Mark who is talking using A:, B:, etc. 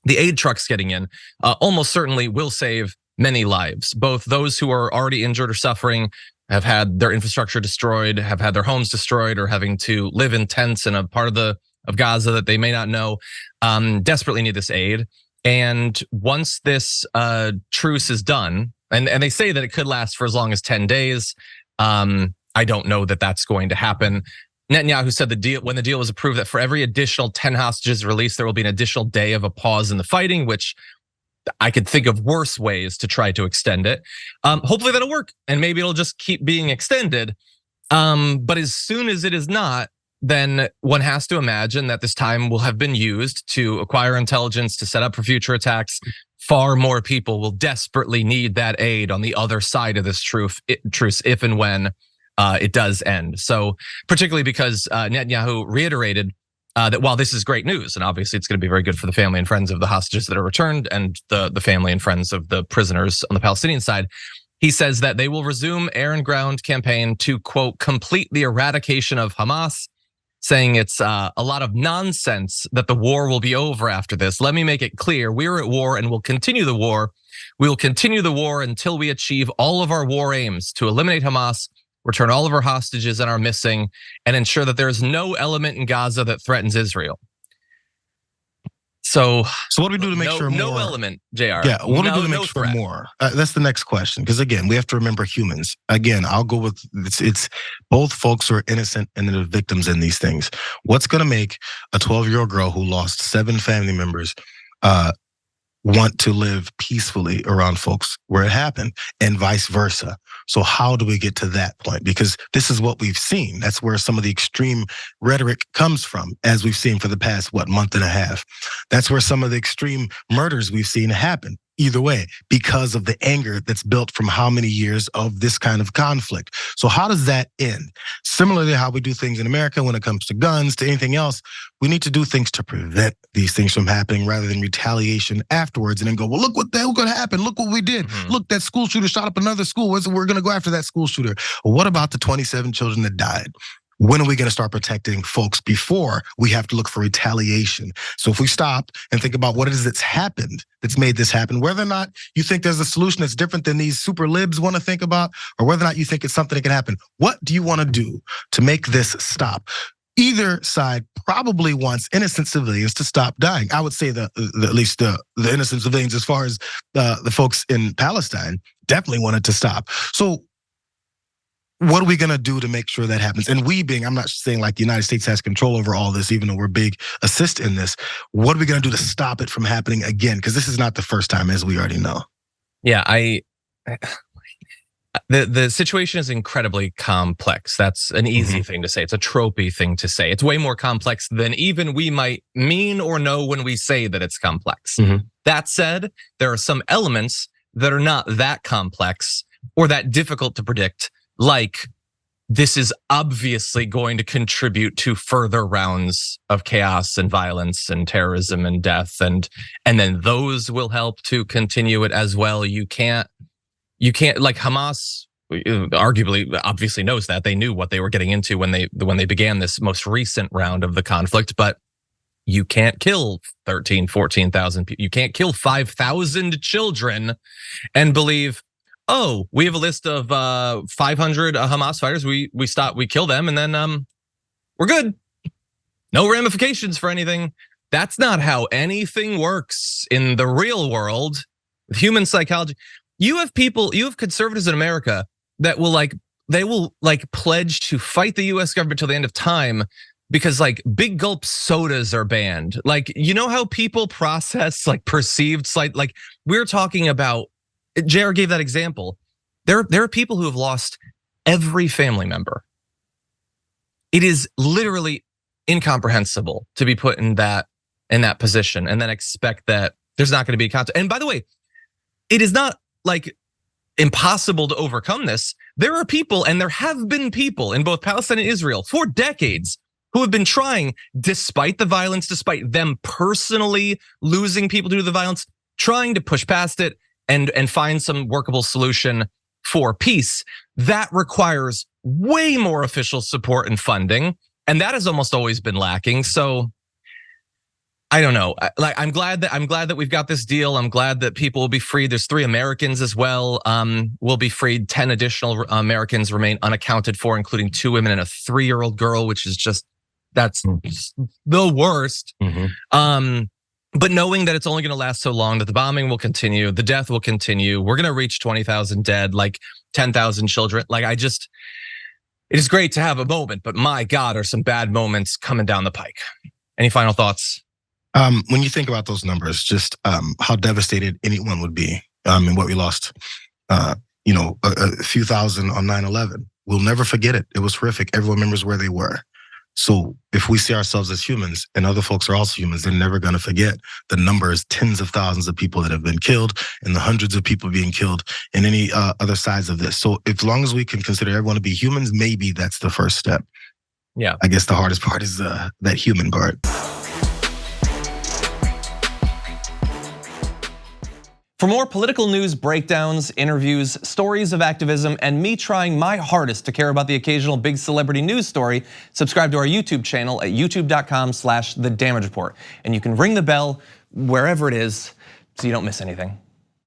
A: the aid trucks getting in almost certainly will save many lives. Both those who are already injured or suffering, have had their infrastructure destroyed, have had their homes destroyed, or having to live in tents in a part of Gaza that they may not know, desperately need this aid. And once this truce is done, and they say that it could last for as long as 10 days, I don't know that that's going to happen. Netanyahu said when the deal was approved, that for every additional 10 hostages released, there will be an additional day of a pause in the fighting, which I could think of worse ways to try to extend it. Hopefully that'll work, and maybe it'll just keep being extended. But as soon as it is not, then one has to imagine that this time will have been used to acquire intelligence, to set up for future attacks. Far more people will desperately need that aid on the other side of this truce if and when it does end. So particularly because Netanyahu reiterated that while this is great news, and obviously it's going to be very good for the family and friends of the hostages that are returned and the family and friends of the prisoners on the Palestinian side, he says that they will resume air and ground campaign to, quote, complete the eradication of Hamas, saying it's a lot of nonsense that the war will be over after this. Let me make it clear, we're at war and we'll continue the war. We will continue the war until we achieve all of our war aims to eliminate Hamas, return all of our hostages and our missing, and ensure that there is no element in Gaza that threatens Israel. So
B: what do we do to make sure more?
A: No element, JR.
B: Yeah, what do we do to make sure more? That's the next question. Because again, we have to remember humans. Again, I'll go with it's both folks who are innocent and the victims in these things. What's going to make a 12-year-old girl who lost 7 family members want to live peacefully around folks where it happened, and vice versa? So how do we get to that point? Because this is what we've seen. That's where some of the extreme rhetoric comes from, as we've seen for the past, month and a half. That's where some of the extreme murders we've seen happen. Either way, because of the anger that's built from how many years of this kind of conflict. So how does that end? Similarly to how we do things in America when it comes to guns, to anything else, we need to do things to prevent these things from happening rather than retaliation afterwards and then go, well, look what the hell could happen. Look what we did. Look, that school shooter shot up another school. We're going to go after that school shooter. Well, what about the 27 children that died? When are we going to start protecting folks before we have to look for retaliation? So if we stop and think about what it is that's happened, that's made this happen, whether or not you think there's a solution that's different than these super libs want to think about, or whether or not you think it's something that can happen, what do you want to do to make this stop? Either side probably wants innocent civilians to stop dying. I would say at least the innocent civilians, as far as the folks in Palestine, definitely wanted to stop. So what are we going to do to make sure that happens? And I'm not saying like the United States has control over all this, even though we're big assist in this. What are we going to do to stop it from happening again? Because this is not the first time, as we already know.
A: Yeah, the situation is incredibly complex. That's an easy thing to say. It's a tropey thing to say. It's way more complex than even we might mean or know when we say that it's complex. That said, there are some elements that are not that complex or that difficult to predict. Like, this is obviously going to contribute to further rounds of chaos and violence and terrorism and death, and then those will help to continue it as well. You can't like Hamas arguably obviously knows that. They knew what they were getting into when they began this most recent round of the conflict, but you can't kill 13, 14,000 people. You can't kill 5,000 children and believe, oh, we have a list of 500 Hamas fighters. We kill them, and then we're good. No ramifications for anything. That's not how anything works in the real world with human psychology. You have conservatives in America that will pledge to fight the US government till the end of time because big gulp sodas are banned. You know how people process perceived slight, we're talking about. JR gave that example. There are people who have lost every family member. It is literally incomprehensible to be put in that position and then expect that there's not going to be contact. And by the way, it is not impossible to overcome this. There are people, and there have been people in both Palestine and Israel for decades who have been trying, despite the violence, despite them personally losing people due to the violence, trying to push past it and find some workable solution for peace. That requires way more official support and funding, and that has almost always been lacking. So I don't know. Like, I'm glad that we've got this deal. I'm glad that people will be freed. There's 3 Americans as well. Will be freed. 10 additional Americans remain unaccounted for, including 2 women and a 3-year-old girl, which is that's the worst. But knowing that it's only going to last so long, that the bombing will continue, the death will continue. We're going to reach 20,000 dead, like 10,000 children. Like, it is great to have a moment, but my God, are some bad moments coming down the pike. Any final thoughts?
B: When you think about those numbers, just how devastated anyone would be, and what we lost, a few thousand on 9/11. We'll never forget it. It was horrific. Everyone remembers where they were. So if we see ourselves as humans and other folks are also humans, they're never going to forget the numbers, tens of thousands of people that have been killed and the hundreds of people being killed in any other sides of this. So as long as we can consider everyone to be humans, maybe that's the first step.
A: Yeah.
B: I guess the hardest part is that human part.
A: For more political news breakdowns, interviews, stories of activism, and me trying my hardest to care about the occasional big celebrity news story, subscribe to our YouTube channel at youtube.com/thedamagereport. And you can ring the bell wherever it is so you don't miss anything.